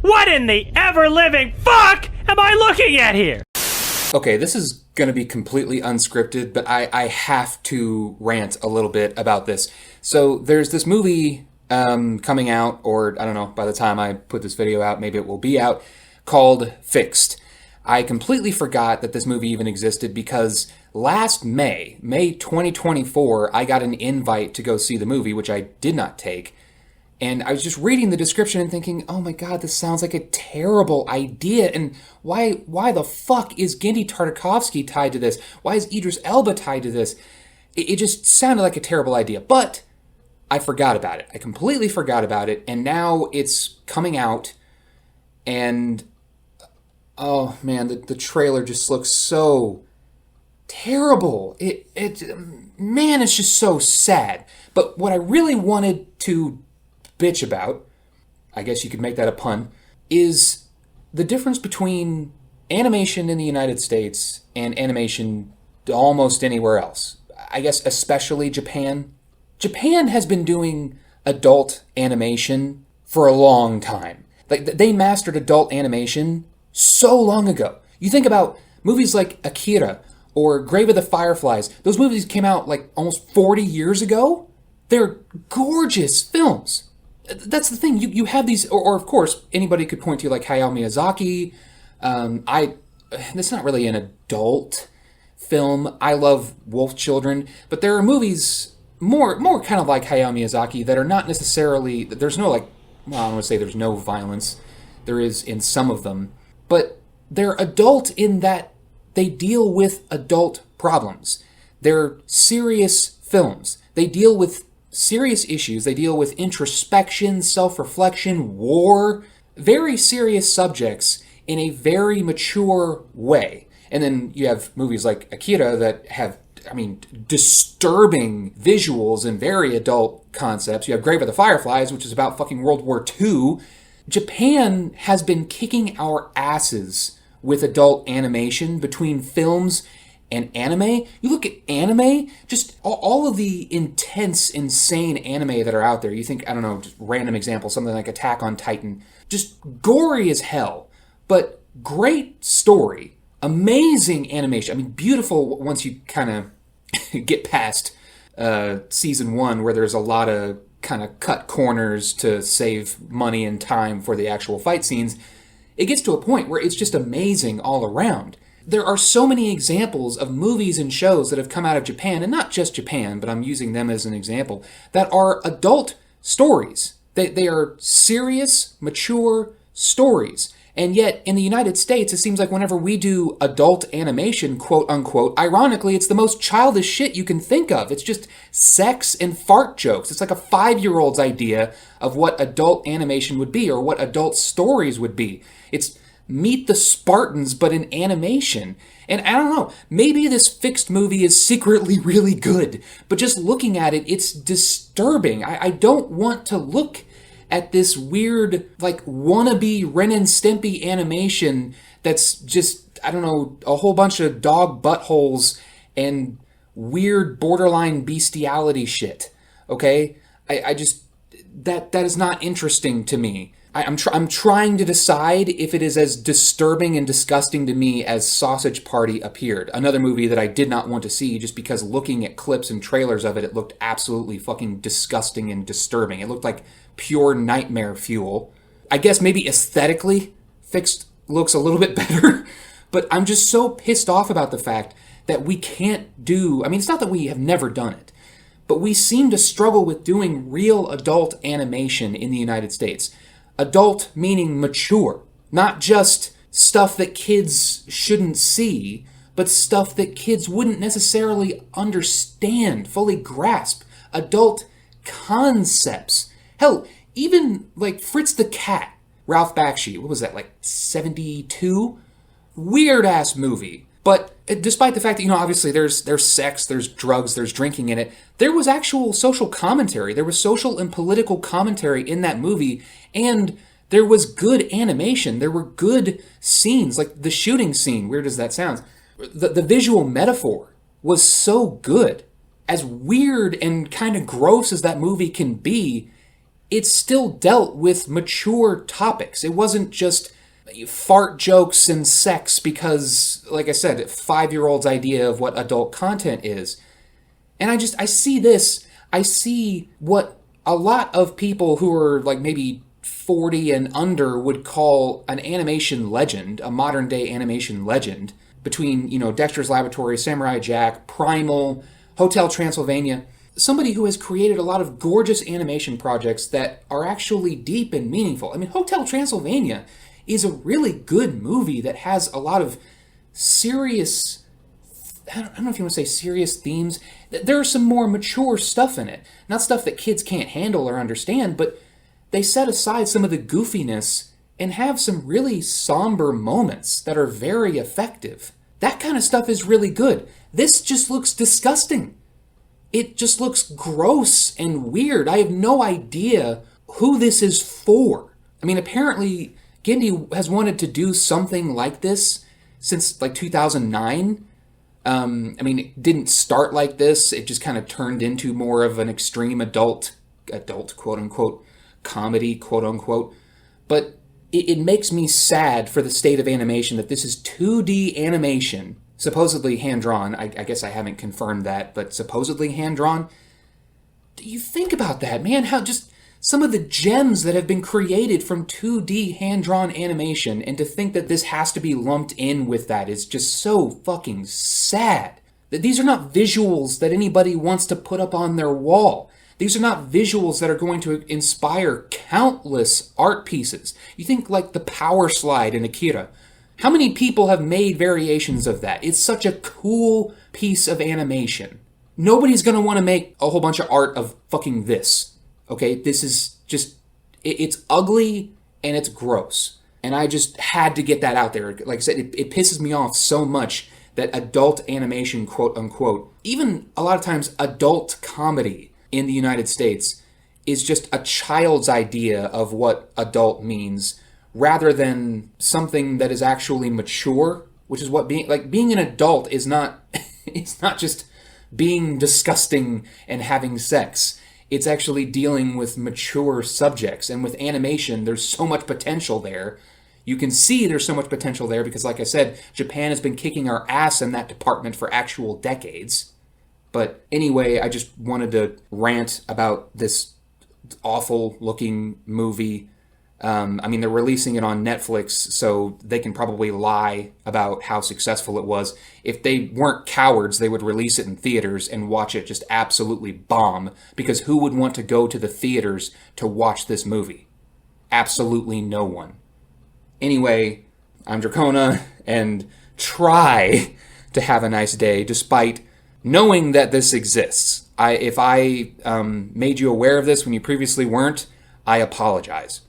What in the ever-living fuck am I looking at here? Okay, this is going to be completely unscripted, but I have to rant a little bit about this. So there's this movie coming out, or I don't know, by the time I put this video out, maybe it will be out, called Fixed. I completely forgot that this movie even existed because last May 2024, I got an invite to go see the movie, which I did not take. And I was just reading the description and thinking, oh my god, this sounds like a terrible idea. And why the fuck is Genndy Tartakovsky tied to this? Why is Idris Elba tied to this? It just sounded like a terrible idea. But I forgot about it. I completely forgot about it. And now it's coming out. And oh man, the trailer just looks so terrible. Man, it's just so sad. But what I really wanted to bitch about, I guess you could make that a pun, is the difference between animation in the United States and animation almost anywhere else. I guess especially Japan. Japan has been doing adult animation for a long time. Like, they mastered adult animation so long ago. You think about movies like Akira or Grave of the Fireflies. Those movies came out like almost 40 years ago. They're gorgeous films. That's the thing. You have these, or of course, anybody could point to like Hayao Miyazaki. It's not really an adult film. I love Wolf Children, but there are movies more kind of like Hayao Miyazaki that are not necessarily. There's no like. Well, I don't want to say there's no violence. There is in some of them, but they're adult in that they deal with adult problems. They're serious films. They deal with serious issues. They deal with introspection, self-reflection, war, very serious subjects in a very mature way. And then you have movies like Akira that have, disturbing visuals and very adult concepts. You have Grave of the Fireflies, which is about fucking World War II. Japan has been kicking our asses with adult animation between films and anime. You look at anime, just all of the intense, insane anime that are out there. You think, I don't know, just random example, something like Attack on Titan. Just gory as hell, but great story. Amazing animation. Beautiful once you kind of get past season 1, where there's a lot of kind of cut corners to save money and time for the actual fight scenes. It gets to a point where it's just amazing all around. There are so many examples of movies and shows that have come out of Japan, and not just Japan, but I'm using them as an example, that are adult stories. They are serious, mature stories. And yet, in the United States, it seems like whenever we do adult animation, quote unquote, ironically, it's the most childish shit you can think of. It's just sex and fart jokes. It's like a 5-year-old's idea of what adult animation would be, or what adult stories would be. It's Meet the Spartans, but in animation. And I don't know, maybe this Fixed movie is secretly really good, but just looking at it, it's disturbing. I don't want to look at this weird, like, wannabe Ren and Stimpy animation that's just, I don't know, a whole bunch of dog buttholes and weird borderline bestiality shit, okay? I just, that is not interesting to me. I'm trying to decide if it is as disturbing and disgusting to me as Sausage Party appeared. Another movie that I did not want to see just because looking at clips and trailers of it, it looked absolutely fucking disgusting and disturbing. It looked like pure nightmare fuel. I guess maybe aesthetically, Fixed looks a little bit better, but I'm just so pissed off about the fact that we can't do... it's not that we have never done it, but we seem to struggle with doing real adult animation in the United States. Adult meaning mature, not just stuff that kids shouldn't see, but stuff that kids wouldn't necessarily understand, fully grasp. Adult concepts. Hell, even like Fritz the Cat, Ralph Bakshi, what was that, like 72? Weird-ass movie. But despite the fact that, obviously there's sex, there's drugs, there's drinking in it, there was actual social commentary. There was social and political commentary in that movie, and there was good animation. There were good scenes, like the shooting scene, weird as that sounds. The visual metaphor was so good. As weird and kind of gross as that movie can be, it still dealt with mature topics. It wasn't just fart jokes and sex because, like I said, 5-year-olds' idea of what adult content is. And I see this. I see what a lot of people who are like maybe 40 and under would call an animation legend, a modern day animation legend, between, Dexter's Laboratory, Samurai Jack, Primal, Hotel Transylvania. Somebody who has created a lot of gorgeous animation projects that are actually deep and meaningful. I mean, Hotel Transylvania is a really good movie that has a lot of serious, I don't know if you want to say serious themes. There are some more mature stuff in it. Not stuff that kids can't handle or understand, but they set aside some of the goofiness and have some really somber moments that are very effective. That kind of stuff is really good. This just looks disgusting. It just looks gross and weird. I have no idea who this is for. I mean, apparently Genndy has wanted to do something like this since like 2009. It didn't start like this. It just kind of turned into more of an extreme adult quote unquote comedy, quote unquote. But it makes me sad for the state of animation that this is 2D animation, supposedly hand-drawn. I guess I haven't confirmed that, but supposedly hand-drawn. Do you think about that, man? How just some of the gems that have been created from 2D hand-drawn animation, and to think that this has to be lumped in with that is just so fucking sad. That these are not visuals that anybody wants to put up on their wall. These are not visuals that are going to inspire countless art pieces. You think like the power slide in Akira. How many people have made variations of that? It's such a cool piece of animation. Nobody's going to want to make a whole bunch of art of fucking this. Okay, this is just, it's ugly and it's gross. And I just had to get that out there. Like I said, it pisses me off so much that adult animation, quote unquote, even a lot of times adult comedy in the United States is just a child's idea of what adult means, rather than something that is actually mature, which is what being an adult is not. It's not just being disgusting and having sex. It's actually dealing with mature subjects. And with animation, there's so much potential there. You can see there's so much potential there because, like I said, Japan has been kicking our ass in that department for actual decades. But anyway, I just wanted to rant about this awful-looking movie. They're releasing it on Netflix, so they can probably lie about how successful it was. If they weren't cowards, they would release it in theaters and watch it just absolutely bomb, because who would want to go to the theaters to watch this movie? Absolutely no one. Anyway, I'm Drachona, and try to have a nice day, despite knowing that this exists. If I made you aware of this when you previously weren't, I apologize.